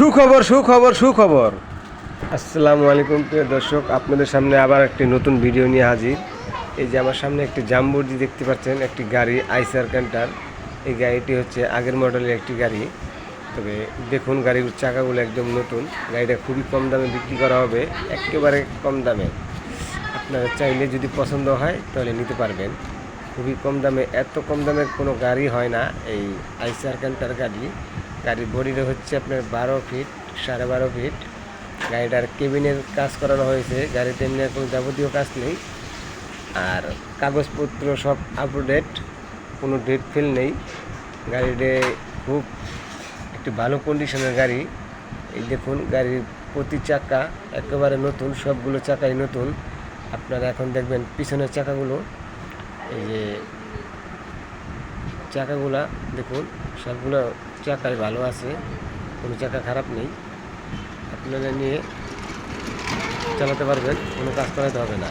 সুখবর সুখবর সুখবর। আসসালামু আলাইকুম প্রিয় দর্শক, আপনাদের সামনে আবার একটি নতুন ভিডিও নিয়ে হাজির। এই যে আমার সামনে একটি জাম্বোজি দেখতে পাচ্ছেন, একটি গাড়ি আইসার ক্যান্টার। এই গাড়িটি হচ্ছে আগের মডেলের একটি গাড়ি। তবে দেখুন গাড়ির চাকাগুলো একদম নতুন। গাড়িটা খুবই কম দামে বিক্রি করা হবে, একেবারে কম দামে। আপনারা চাইলে যদি পছন্দ হয় তাহলে নিতে পারবেন। খুবই কম দামে, এত কম দামের কোনো গাড়ি হয় না এই আইসার ক্যান্টার গাড়ি। গাড়ির বডিটা হচ্ছে আপনার 12 ফিট, 12.5 ফিট। গাড়িটার কেবিনের কাজ করানো হয়েছে, গাড়িতে এমনি কোনো যাবতীয় কাজ নেই। আর কাগজপত্র সব আপডেট, কোনো ডেট ফেল নেই। গাড়িতে খুব একটি ভালো কন্ডিশনের গাড়ি। এই দেখুন গাড়ির প্রতি চাকা একেবারে নতুন, সবগুলো চাকাই নতুন। আপনারা এখন দেখবেন পিছনের চাকাগুলো, এই যে চাকাগুলা দেখুন, সবগুলো চাকাই ভালো আছে, কোনো চাকা খারাপ নেই। আপনারা নিয়ে চালাতে পারবেন, কোনো কাজ করাতে হবে না।